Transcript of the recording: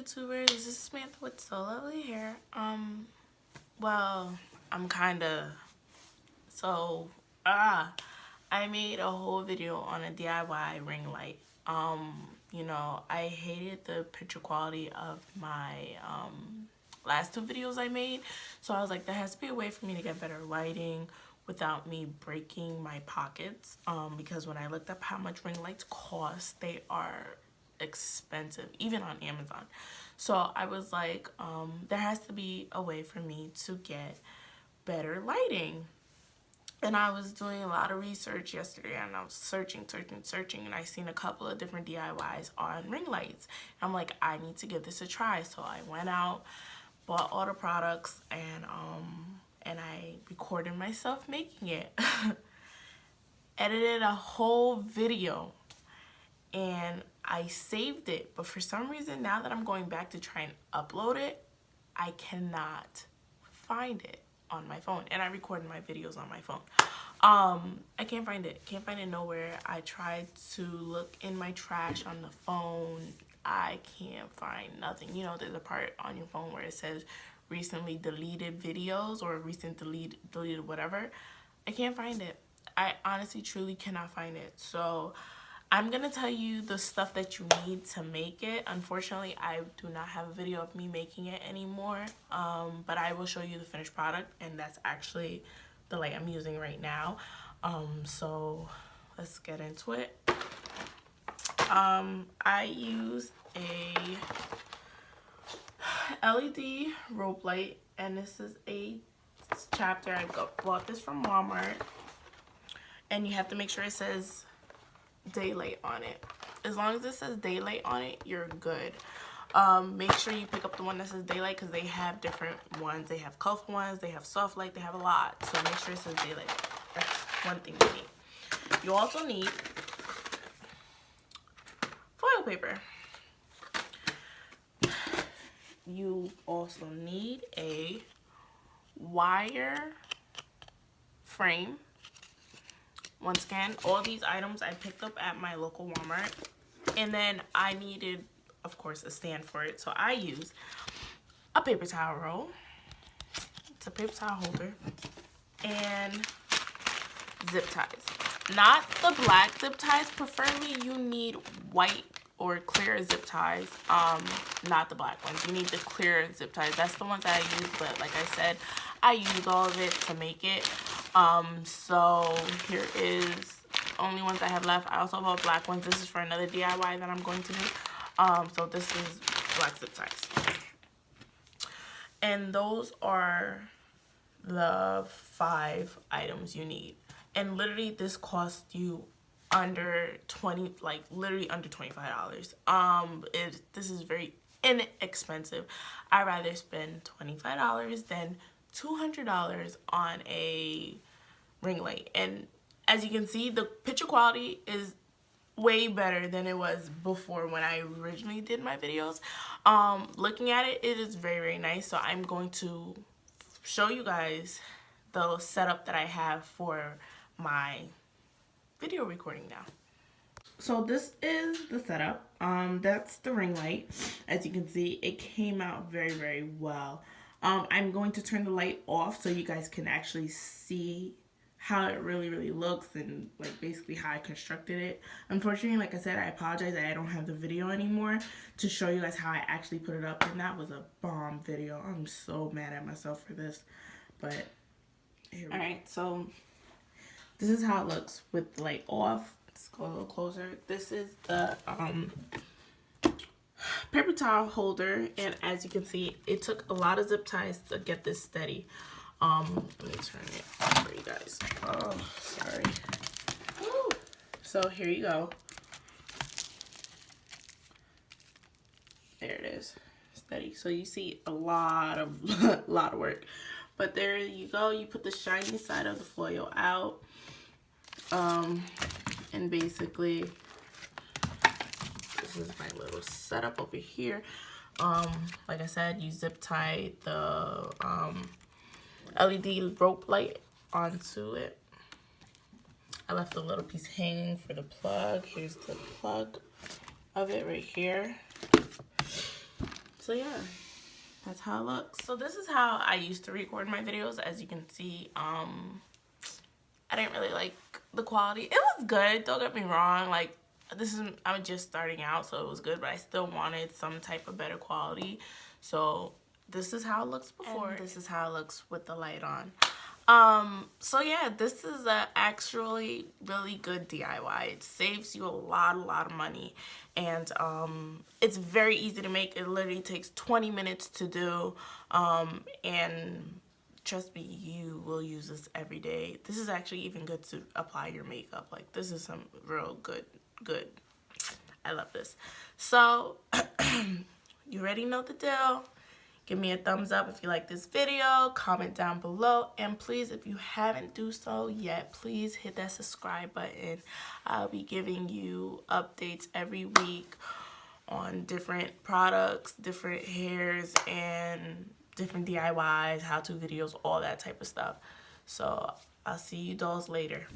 YouTubers, this is Samantha with So Lovely Hair. Well, I'm kinda, I made a whole video on a DIY ring light. You know, I hated the picture quality of my, last two videos I made, so I was like, there has to be a way for me to get better lighting without me breaking my pockets, because when I looked up how much ring lights cost, they are expensive, even on Amazon. So I was like, there has to be a way for me to get better lighting. And I was doing a lot of research yesterday, and I was searching, and I seen a couple of different DIYs on ring lights. I'm like, I need to give this a try. So I went out, bought all the products, and I recorded myself making it. Edited a whole video, and I saved it. But for some reason, now that I'm going back to try and upload it, I cannot find it on my phone. And I recorded my videos on my phone. I can't find it. Can't find it nowhere. I tried to look in my trash on the phone. I can't find nothing. You know, there's a part on your phone where it says recently deleted videos or recent deleted whatever. I can't find it. I honestly truly cannot find it. So I'm gonna tell you the stuff that you need to make it. Unfortunately, I do not have a video of me making it anymore, but I will show you the finished product, and that's actually the light I'm using right now. So let's get into it. I used a LED rope light, and this is a chapter. I bought this from Walmart, and you have to make sure it says daylight on it. As long as it says daylight on it, you're good. Make sure you pick up the one that says daylight, because they have different ones. They have colorful ones, they have soft light, they have a lot. So make sure it says daylight. That's one thing you need. You also need foil paper. You also need a wire frame. Once again, all these items I picked up at my local Walmart. And then I needed, of course, a stand for it. So I used a paper towel roll. It's a paper towel holder. And zip ties. Not the black zip ties. Preferably you need white or clear zip ties. Not the black ones. You need the clear zip ties. That's the ones that I use. But like I said, I used all of it to make it. So here is only ones I have left. I also bought black ones. This is for another DIY that I'm going to do. So this is black zip ties. And those are the 5 items you need. And literally this costs you under 20, like literally under $25. This is very inexpensive. I'd rather spend $25 than $200 on a ring light. And as you can see, the picture quality is way better than it was before when I originally did my videos. Looking at it, it is very, very nice. So I'm going to show you guys the setup that I have for my video recording now. So this is the setup. That's the ring light. As you can see, it came out very, very well. I'm going to turn the light off so you guys can actually see how it really looks, and like basically how I constructed it. Unfortunately, like I said, I apologize that I don't have the video anymore to show you guys how I actually put it up, and that was a bomb video. I'm so mad at myself for this, but here we go. Alright, so this is how it looks with the light off. Let's go a little closer. This is the paper towel holder, and as you can see, it took a lot of zip ties to get this steady. Let me turn it for you guys. Oh, sorry. Woo. So here you go. There it is, steady. So you see a lot of work, but there you go. You put the shiny side of the foil out, and basically this is my little setup over here. Like I said, you zip tie the LED rope light onto it. I left a little piece hanging for the plug. Here's the plug of it right here. So yeah, that's how it looks. So this is how I used to record my videos. As you can see, I didn't really like the quality. It was good, don't get me wrong. Like, I'm just starting out, so it was good, but I still wanted some type of better quality. So this is how it looks before, and this is how it looks with the light on. So yeah, this is a actually really good DIY. It saves you a lot of money, and it's very easy to make. It literally takes 20 minutes to do, and trust me, you will use this every day. This is actually even good to apply your makeup. Like, this is some real good. I love this. So you already know the deal. Give me a thumbs up if you like this video, comment down below, and please, if you haven't do so yet, please hit that subscribe button. I'll be giving you updates every week on different products, different hairs, and different DIYs, how-to videos, all that type of stuff. So I'll see you dolls later.